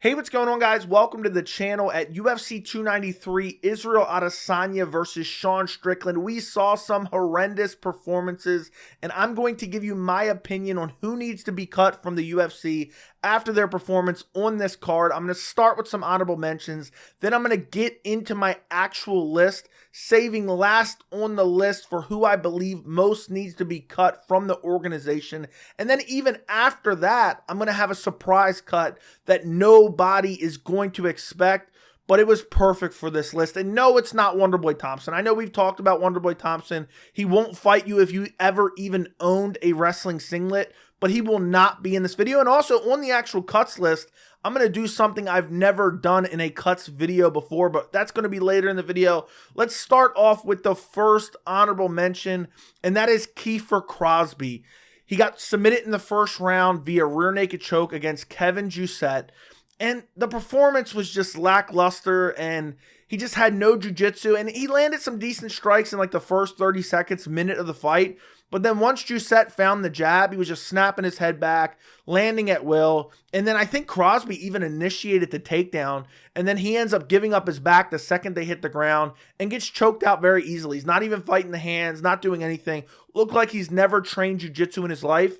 Hey, what's going on, guys? Welcome to the channel. At UFC 293, Israel Adesanya versus Sean Strickland. We saw some horrendous performances, and I'm going to give you my opinion on who needs to be cut from the UFC after their performance on this card. I'm going to start with some honorable mentions, then I'm going to get into my actual list, saving last on the list for who I believe most needs to be cut from the organization. And then even after that, I'm going to have a surprise cut that nobody is going to expect, but it was perfect for this list. And no, it's not Wonderboy Thompson. I know we've talked about Wonderboy Thompson. He won't fight you if you ever even owned a wrestling singlet, but he will not be in this video. And also on the actual cuts list, I'm going to do something I've never done in a cuts video before, but that's going to be later in the video. Let's start off with the first honorable mention, and that is Kiefer Crosby. He got submitted in the first round via rear naked choke against Kevin Jousset, and the performance was just lackluster, and he just had no jiu-jitsu, and he landed some decent strikes in like the first 30 seconds, minute of the fight. But then once Jousset found the jab, he was just snapping his head back, landing at will. And then I think Crosby even initiated the takedown, and then he ends up giving up his back the second they hit the ground and gets choked out very easily. He's not even fighting the hands, not doing anything. Looked like he's never trained jiu-jitsu in his life.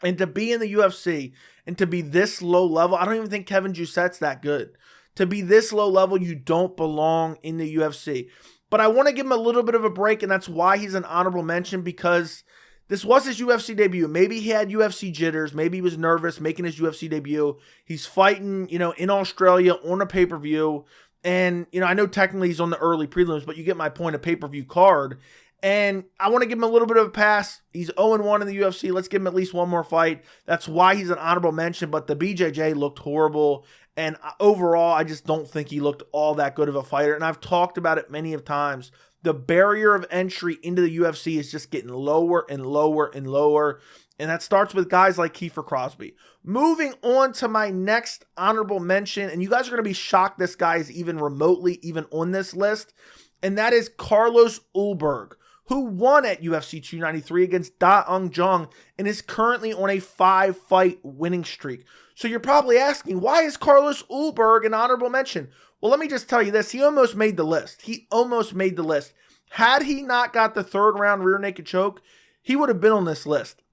And to be in the UFC and to be this low level, I don't even think Kevin Jousset's that good. To be this low level, you don't belong in the UFC. But I want to give him a little bit of a break, and that's why he's an honorable mention, because this was his UFC debut. Maybe he had UFC jitters. Maybe he was nervous making his UFC debut. He's fighting, in Australia on a pay-per-view. And, I know technically he's on the early prelims, but you get my point, a pay-per-view card. And I want to give him a little bit of a pass. He's 0-1 in the UFC. Let's give him at least one more fight. That's why he's an honorable mention. But the BJJ looked horrible. And overall, I just don't think he looked all that good of a fighter. And I've talked about it many of times. The barrier of entry into the UFC is just getting lower and lower and lower. And that starts with guys like Kiefer Crosby. Moving on to my next honorable mention. And you guys are going to be shocked this guy is even remotely even on this list. And that is Carlos Ulberg, who won at UFC 293 against Da Un Jung and is currently on a 5-fight winning streak. So you're probably asking, why is Carlos Ulberg an honorable mention? Well, let me just tell you this. He almost made the list. He almost made the list. Had he not got the third round rear naked choke, he would have been on this list.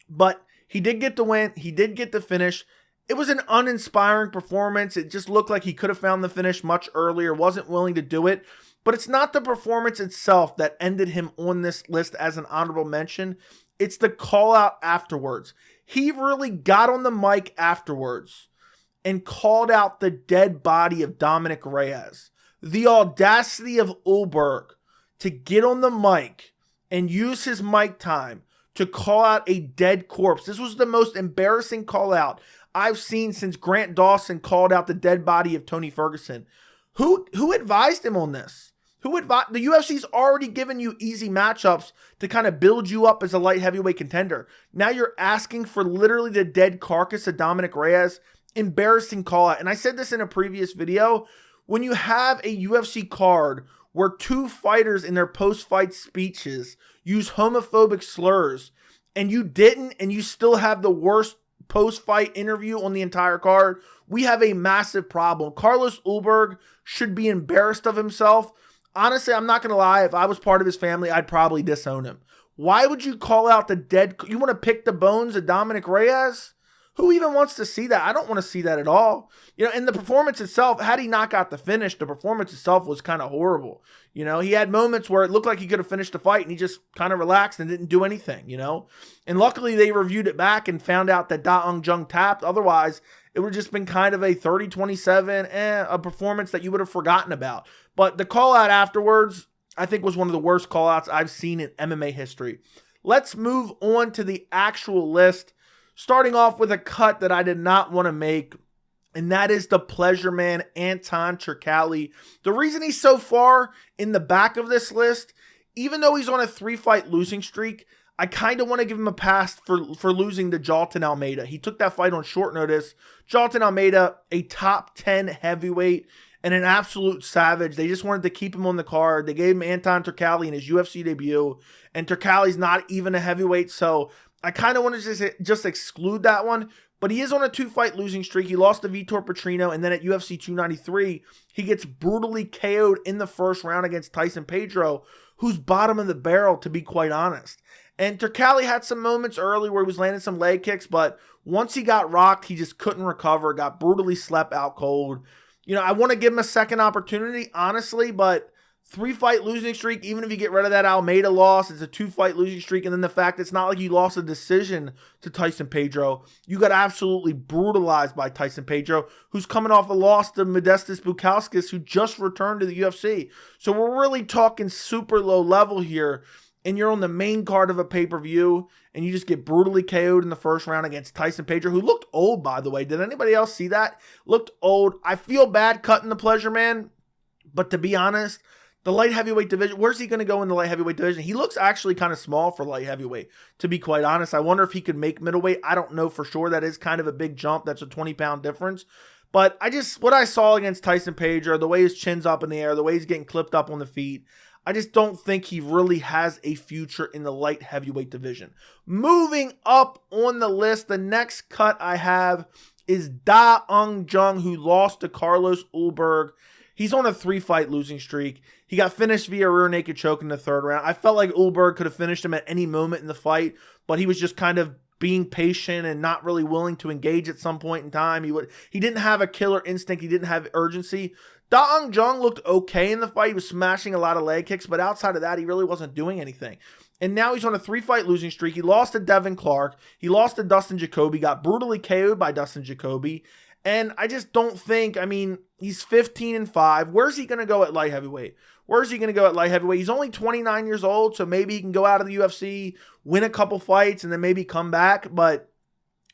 But he did get the win. He did get the finish. It was an uninspiring performance. It just looked like he could have found the finish much earlier, wasn't willing to do it. But it's not the performance itself that ended him on this list as an honorable mention. It's the call out afterwards. He really got on the mic afterwards and called out the dead body of Dominic Reyes. The audacity of Ulberg to get on the mic and use his mic time to call out a dead corpse. This was the most embarrassing call out I've seen since Grant Dawson called out the dead body of Tony Ferguson. Who advised him on this? The UFC's already given you easy matchups to kind of build you up as a light heavyweight contender. Now you're asking for literally the dead carcass of Dominic Reyes. Embarrassing call out. And I said this in a previous video. When you have a UFC card where two fighters in their post-fight speeches use homophobic slurs, and you didn't, and you still have the worst post-fight interview on the entire card, we have a massive problem. Carlos Ulberg should be embarrassed of himself. Honestly, I'm not going to lie. If I was part of his family, I'd probably disown him. Why would you call out the dead? You want to pick the bones of Dominic Reyes? Who even wants to see that? I don't want to see that at all. And the performance itself, had he not got the finish, the performance itself was kind of horrible. He had moments where it looked like he could have finished the fight and he just kind of relaxed and didn't do anything, And luckily they reviewed it back and found out that Da Un Jung tapped. Otherwise, it would have just been kind of a 30-27, a performance that you would have forgotten about. But the call out afterwards, I think, was one of the worst call outs I've seen in MMA history. Let's move on to the actual list. Starting off with a cut that I did not want to make, and that is the pleasure man, Anton Turkalj. The reason he's so far in the back of this list, even though he's on a 3-fight losing streak, I kind of want to give him a pass for losing to Jailton Almeida. He took that fight on short notice. Jailton Almeida, a top 10 heavyweight and an absolute savage. They just wanted to keep him on the card. They gave him Anton Turkalj in his UFC debut, and Turkalj's not even a heavyweight, so I kind of want to just exclude that one. but he is on a 2-fight losing streak. He lost to Vitor Petrino, and then at UFC 293, he gets brutally KO'd in the first round against Tyson Pedro, who's bottom of the barrel, to be quite honest. And Turkalj had some moments early where he was landing some leg kicks, but once he got rocked, he just couldn't recover, got brutally slept out cold. You know, I want to give him a second opportunity, honestly, but 3-fight losing streak, even if you get rid of that Almeida loss, it's a 2-fight losing streak. And then the fact it's not like you lost a decision to Tyson Pedro. You got absolutely brutalized by Tyson Pedro, who's coming off a loss to Modestas Bukauskas, who just returned to the UFC. So we're really talking super low level here. And you're on the main card of a pay-per-view, and you just get brutally KO'd in the first round against Tyson Pedro, who looked old, by the way. Did anybody else see that? Looked old. I feel bad cutting the pleasure, man. But to be honest, the light heavyweight division, where's he going to go in the light heavyweight division? He looks actually kind of small for light heavyweight, to be quite honest. I wonder if he could make middleweight. I don't know for sure. That is kind of a big jump. That's a 20-pound difference. But what I saw against Tyson Pedro, the way his chin's up in the air, the way he's getting clipped up on the feet, I just don't think he really has a future in the light heavyweight division. Moving up on the list, the next cut I have is Da Un Jung, who lost to Carlos Ulberg. He's on a 3-fight losing streak. He got finished via rear naked choke in the third round. I felt like Ulberg could have finished him at any moment in the fight, but he was just kind of being patient and not really willing to engage at some point in time. He didn't have a killer instinct. He didn't have urgency. Da Un Jung looked okay in the fight. He was smashing a lot of leg kicks, but outside of that, he really wasn't doing anything. And now he's on a 3-fight losing streak. He lost to Devin Clark. He lost to Dustin Jacoby, got brutally KO'd by Dustin Jacoby. And I just don't think, I mean, he's 15-5. Where's he going to go at light heavyweight? Where's he going to go at light heavyweight? He's only 29 years old, so maybe he can go out of the UFC, win a couple fights, and then maybe come back. But,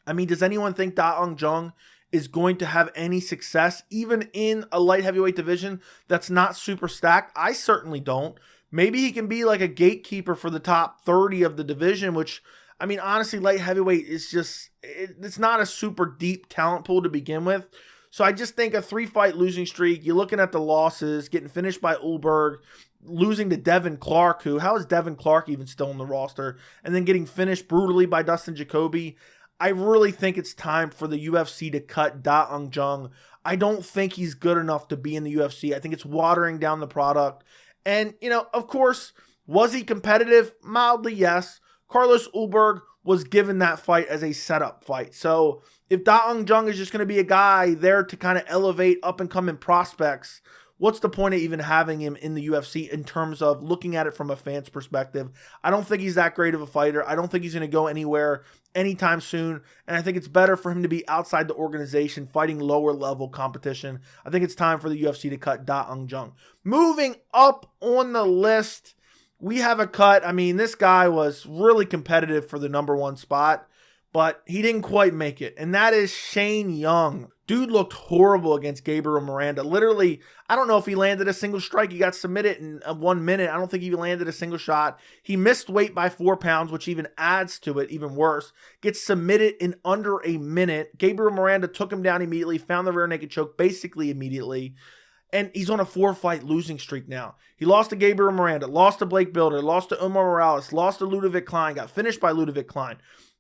I mean, does anyone think Da Un Jung is going to have any success, even in a light heavyweight division that's not super stacked? I certainly don't. Maybe he can be like a gatekeeper for the top 30 of the division, which, I mean, honestly, light heavyweight is just, it's not a super deep talent pool to begin with. So I just think a 3-fight losing streak, you're looking at the losses, getting finished by Ulberg, losing to Devin Clark, how is Devin Clark even still on the roster, and then getting finished brutally by Dustin Jacoby. I really think it's time for the UFC to cut Da Un Jung. I don't think he's good enough to be in the UFC. I think it's watering down the product. And, you know, of course, was he competitive? Mildly, yes. Carlos Ulberg was given that fight as a setup fight. So if Da Un Jung is just going to be a guy there to kind of elevate up-and-coming prospects, what's the point of even having him in the UFC in terms of looking at it from a fan's perspective? I don't think he's that great of a fighter. I don't think he's going to go anywhere anytime soon. And I think it's better for him to be outside the organization fighting lower level competition. I think it's time for the UFC to cut Da Un Jung. Moving up on the list, we have a cut. I mean, this guy was really competitive for the #1 spot, but he didn't quite make it. And that is Shane Young. Dude looked horrible against Gabriel Miranda. Literally, I don't know if he landed a single strike. He got submitted in 1 minute. I don't think he landed a single shot. He missed weight by 4 pounds, which even adds to it, even worse. Gets submitted in under a minute. Gabriel Miranda took him down immediately, found the rear naked choke basically immediately. And he's on a 4-fight losing streak now. He lost to Gabriel Miranda, lost to Blake Builder, lost to Omar Morales, lost to Ludovic Klein, got finished by Ludovic Klein.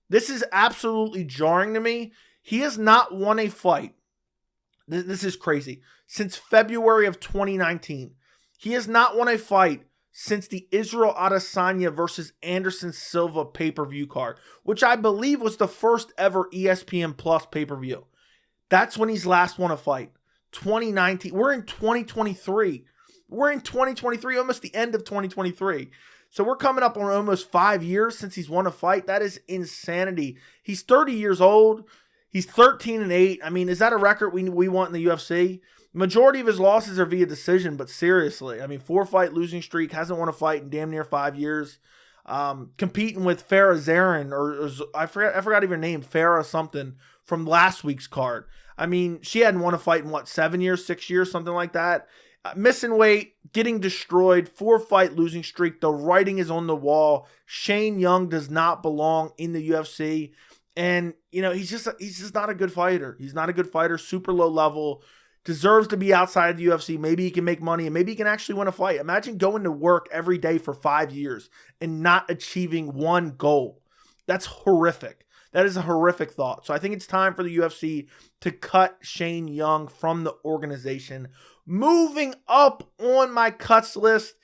This is absolutely jarring to me. He has not won a fight. This is crazy. Since February of 2019. He has not won a fight since the Israel Adesanya versus Anderson Silva pay-per-view card, which I believe was the first ever ESPN Plus pay-per-view. That's when he's last won a fight. 2019. We're in 2023. We're in 2023, almost the end of 2023. So we're coming up on almost 5 years since he's won a fight. That is insanity. He's 30 years old. He's 13-8. I mean, is that a record we want in the UFC? Majority of his losses are via decision, but seriously, I mean, 4-fight losing streak, hasn't won a fight in damn near 5 years. Competing with Farah Zarin, or I forgot even her name, Farah something, from last week's card. I mean, she hadn't won a fight in, 7 years, 6 years, something like that. Missing weight, getting destroyed, 4-fight losing streak. The writing is on the wall. Shane Young does not belong in the UFC. And, you know, he's just not a good fighter. He's not a good fighter, super low level, deserves to be outside of the UFC. Maybe he can make money and maybe he can actually win a fight. Imagine going to work every day for 5 years and not achieving one goal. That's horrific. That is a horrific thought. So I think it's time for the UFC to cut Shane Young from the organization. Moving up on my cuts list,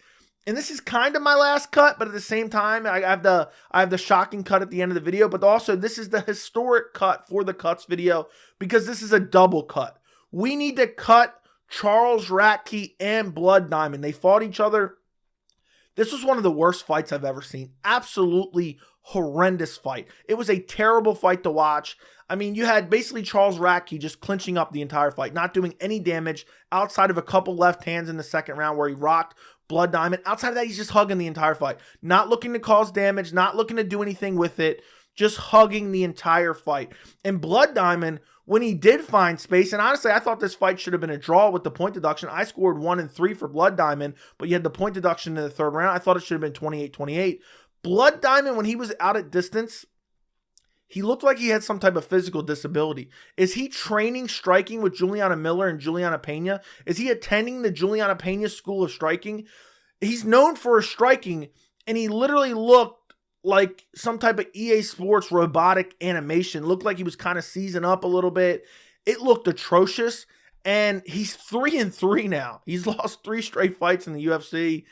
and this is kind of my last cut, but at the same time, I have the shocking cut at the end of the video, but also this is the historic cut for the cuts video because this is a double cut. We need to cut Charles Ratke and Blood Diamond. They fought each other. This was one of the worst fights I've ever seen. Absolutely horrendous fight. It was a terrible fight to watch. I mean, you had basically Charles Ratke just clinching up the entire fight, not doing any damage outside of a couple left hands in the second round where he rocked Blood Diamond. Outside of that, he's just hugging the entire fight. Not looking to cause damage, not looking to do anything with it, just hugging the entire fight. And Blood Diamond, when he did find space, and honestly, I thought this fight should have been a draw with the point deduction. I scored 1 and 3 for Blood Diamond, but you had the point deduction in the third round. I thought it should have been 28-28. Blood Diamond, when he was out at distance, he looked like he had some type of physical disability. Is he training striking with Juliana Miller and Juliana Pena? Is he attending the Juliana Pena School of Striking? He's known for his striking, and he literally looked like some type of EA Sports robotic animation. Looked like he was kind of seizing up a little bit. It looked atrocious, and he's 3-3 now. He's lost 3 straight fights in the UFC.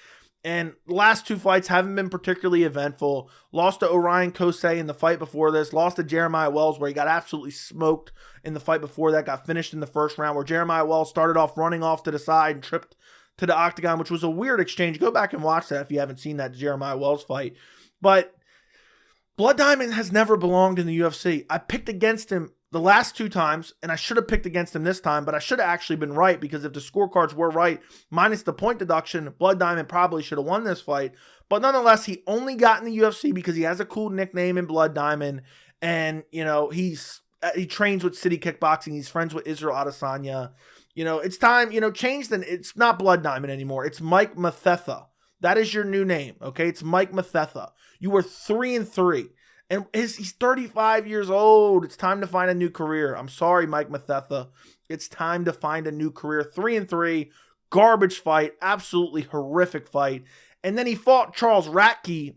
And the last 2 fights haven't been particularly eventful. Lost to Orion Kosei in the fight before this. Lost to Jeremiah Wells where he got absolutely smoked in the fight before that. Got finished in the first round where Jeremiah Wells started off running off to the side and tripped to the octagon, which was a weird exchange. Go back and watch that if you haven't seen that Jeremiah Wells fight. But Blood Diamond has never belonged in the UFC. I picked against him the last 2 times, and I should have picked against him this time, but I should have actually been right because if the scorecards were right, minus the point deduction, Blood Diamond probably should have won this fight. But nonetheless, he only got in the UFC because he has a cool nickname in Blood Diamond, and, you know, he trains with City Kickboxing. He's friends with Israel Adesanya. You know, it's time, you know, change the, it's not Blood Diamond anymore. It's Mike Mathetha. That is your new name, okay? It's Mike Mathetha. You were 3-3. And he's 35 years old. It's time to find a new career. I'm sorry, Mike Mathetha. It's time to find a new career. 3-3, garbage fight, absolutely horrific fight. And then he fought Charles Ratke,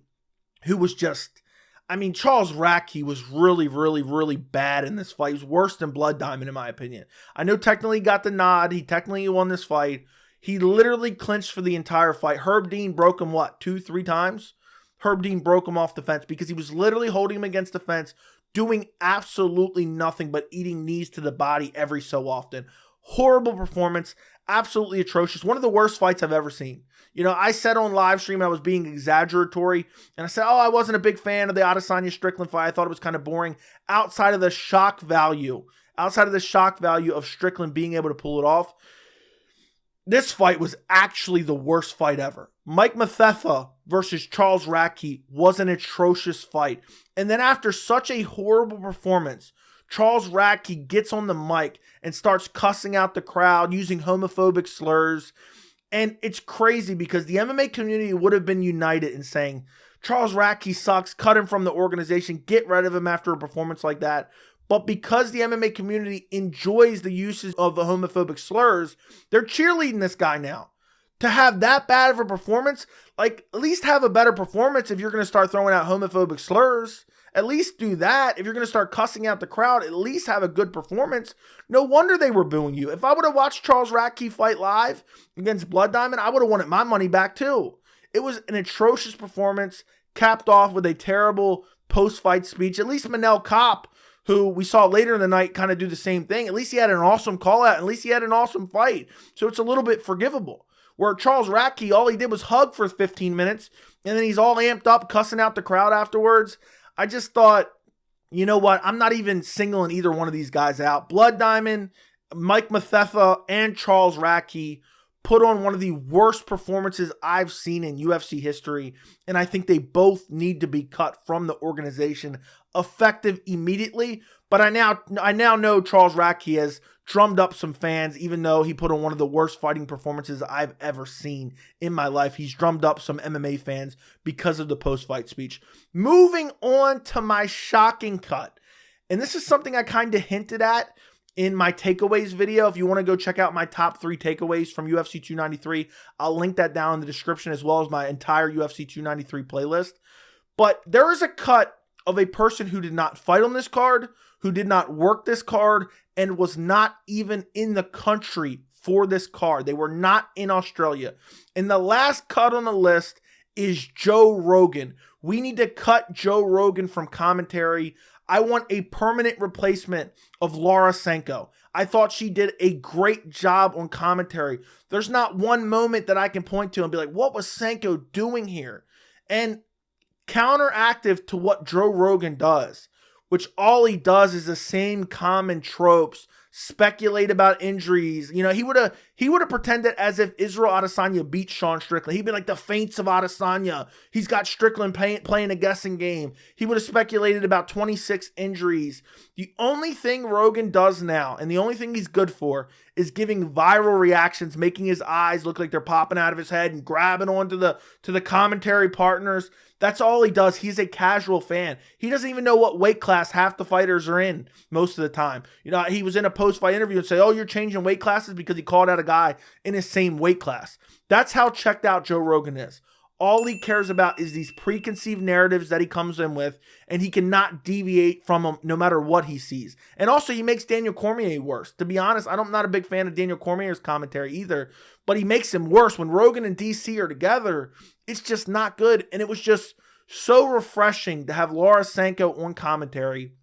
who was just, I mean, Charles Ratke was really, really, really bad in this fight. He was worse than Blood Diamond, in my opinion. I know technically he got the nod. He technically won this fight. He literally clinched for the entire fight. Herb Dean broke him, what, 2-3 times? Herb Dean broke him off the fence because he was literally holding him against the fence, doing absolutely nothing but eating knees to the body every so often. Horrible performance, absolutely atrocious. One of the worst fights I've ever seen. You know, I said on live stream I was being exaggeratory, and I said, oh, I wasn't a big fan of the Adesanya Strickland fight. I thought it was kind of boring outside of the shock value of Strickland being able to pull it off. This fight was actually the worst fight ever. Mike Mathetha versus Charles Ratke was an atrocious fight. And then after such a horrible performance, Charles Ratke gets on the mic and starts cussing out the crowd, using homophobic slurs. And it's crazy because the MMA community would have been united in saying, Charles Ratke sucks, cut him from the organization, get rid of him after a performance like that. But because the MMA community enjoys the uses of the homophobic slurs, they're cheerleading this guy now. To have that bad of a performance, like, at least have a better performance if you're going to start throwing out homophobic slurs. At least do that. If you're going to start cussing out the crowd, at least have a good performance. No wonder they were booing you. If I would have watched Charles Ratke fight live against Blood Diamond, I would have wanted my money back too. It was an atrocious performance, capped off with a terrible post-fight speech. At least Manel Kopp, who we saw later in the night kind of do the same thing. At least he had an awesome call out. At least he had an awesome fight. So it's a little bit forgivable. Where Charles Ratke, all he did was hug for 15 minutes, and then he's all amped up, cussing out the crowd afterwards. I just thought, you know what? I'm not even singling either one of these guys out. Blood Diamond, Mike Mathetha, and Charles Ratke put on one of the worst performances I've seen in UFC history, and I think they both need to be cut from the organization effective immediately. But I now know Charles Ratke has drummed up some fans, even though he put on one of the worst fighting performances I've ever seen in my life. He's drummed up some MMA fans because of the post-fight speech. Moving on to my shocking cut. And this is something I kind of hinted at in my takeaways video. If you want to go check out my top 3 takeaways from UFC 293, I'll link that down in the description, as well as my entire UFC 293 playlist. But there is a cut of a person who did not fight on this card, who did not work this card, and was not even in the country for this card. They were not in Australia. And the last cut on the list is Joe Rogan. We need to cut Joe Rogan from commentary. I want a permanent replacement of Laura Sanko. I thought she did a great job on commentary. There's not one moment that I can point to and be like, what was Sanko doing here? And counteractive to what Joe Rogan does, which all he does is the same common tropes, speculate about injuries. You know, he would have pretended as if Israel Adesanya beat Sean Strickland. He'd be like the feints of Adesanya. He's got Strickland playing a guessing game. He would have speculated about 26 injuries. The only thing Rogan does now, and the only thing he's good for, is giving viral reactions, making his eyes look like they're popping out of his head and grabbing onto the commentary partners. That's all he does. He's a casual fan. He doesn't even know what weight class half the fighters are in most of the time. You know, he was in a post-fight interview and say, oh, you're changing weight classes, because he called out a guy in his same weight class. That's how checked out Joe Rogan is. All he cares about is these preconceived narratives that he comes in with, and he cannot deviate from them no matter what he sees. And also, he makes Daniel Cormier worse. To be honest, I'm not a big fan of Daniel Cormier's commentary either, but he makes him worse. When Rogan and DC are together, it's just not good. And it was just so refreshing to have Laura Sanko on commentary,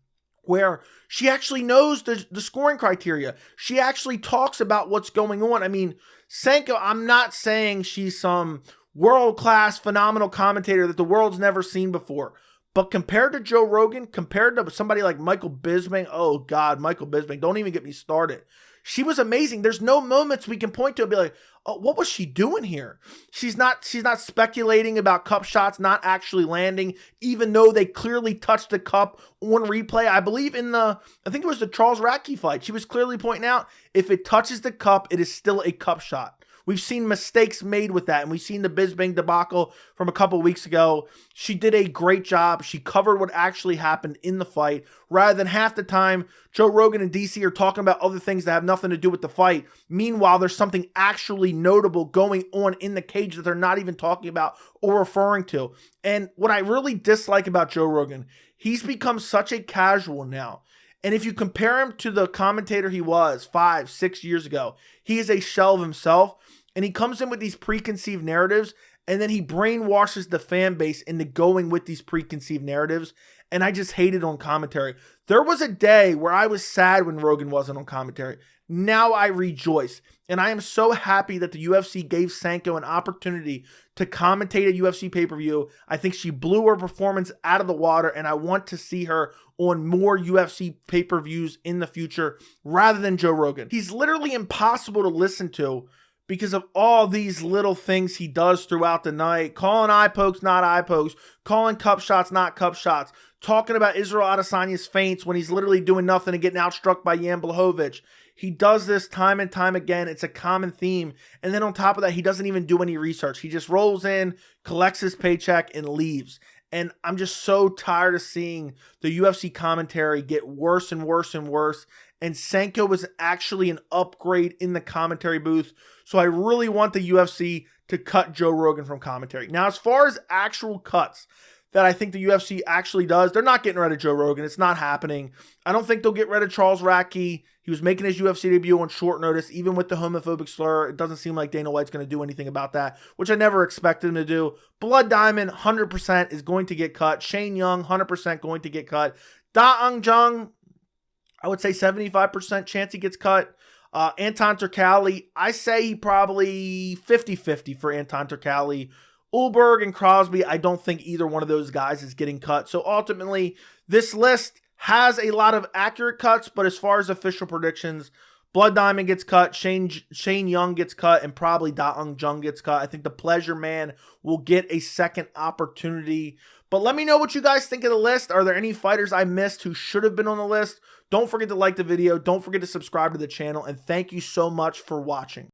where she actually knows the scoring criteria. She actually talks about what's going on. I mean, Sanko, I'm not saying she's some world-class, phenomenal commentator that the world's never seen before. But compared to Joe Rogan, compared to somebody like Michael Bisping, oh God, Michael Bisping, don't even get me started. She was amazing. There's no moments we can point to and be like, oh, what was she doing here? She's not speculating about cup shots not actually landing, even though they clearly touched the cup on replay. I believe I think it was the Charles Radke fight. She was clearly pointing out, if it touches the cup, it is still a cup shot. We've seen mistakes made with that, and we've seen the Bisping debacle from a couple weeks ago. She did a great job. She covered what actually happened in the fight, rather than half the time Joe Rogan and DC are talking about other things that have nothing to do with the fight. Meanwhile, there's something actually notable going on in the cage that they're not even talking about or referring to. And what I really dislike about Joe Rogan, he's become such a casual now. And if you compare him to the commentator he was 5, 6 years ago, he is a shell of himself. And he comes in with these preconceived narratives, and then he brainwashes the fan base into going with these preconceived narratives. And I just hate it on commentary. There was a day where I was sad when Rogan wasn't on commentary. Now I rejoice. And I am so happy that the UFC gave Sanko an opportunity to commentate a UFC pay-per-view. I think she blew her performance out of the water, and I want to see her on more UFC pay-per-views in the future rather than Joe Rogan. He's literally impossible to listen to because of all these little things he does throughout the night. Calling eye pokes, not eye pokes. Calling cup shots, not cup shots. Talking about Israel Adesanya's feints when he's literally doing nothing and getting outstruck by Jan Blachowicz. He does this time and time again. It's a common theme. And then on top of that, he doesn't even do any research. He just rolls in, collects his paycheck, and leaves. And I'm just so tired of seeing the UFC commentary get worse and worse and worse. And Sanko was actually an upgrade in the commentary booth. So I really want the UFC to cut Joe Rogan from commentary. Now, as far as actual cuts that I think the UFC actually does, they're not getting rid of Joe Rogan. It's not happening. I don't think they'll get rid of Charles Radke. He was making his UFC debut on short notice, even with the homophobic slur. It doesn't seem like Dana White's going to do anything about that, which I never expected him to do. Blood Diamond, 100% is going to get cut. Shane Young, 100% going to get cut. Da Ung Jung, I would say 75% chance he gets cut. Anton Turkalj, I say he probably 50-50 for Anton Turkalj. Ulberg and Crosby, I don't think either one of those guys is getting cut. So ultimately, this list has a lot of accurate cuts, but as far as official predictions, Blood Diamond gets cut, Shane Young gets cut, and probably Da Ung Jung gets cut. I think the Pleasure Man will get a second opportunity. But let me know what you guys think of the list. Are there any fighters I missed who should have been on the list? Don't forget to like the video. Don't forget to subscribe to the channel. And thank you so much for watching.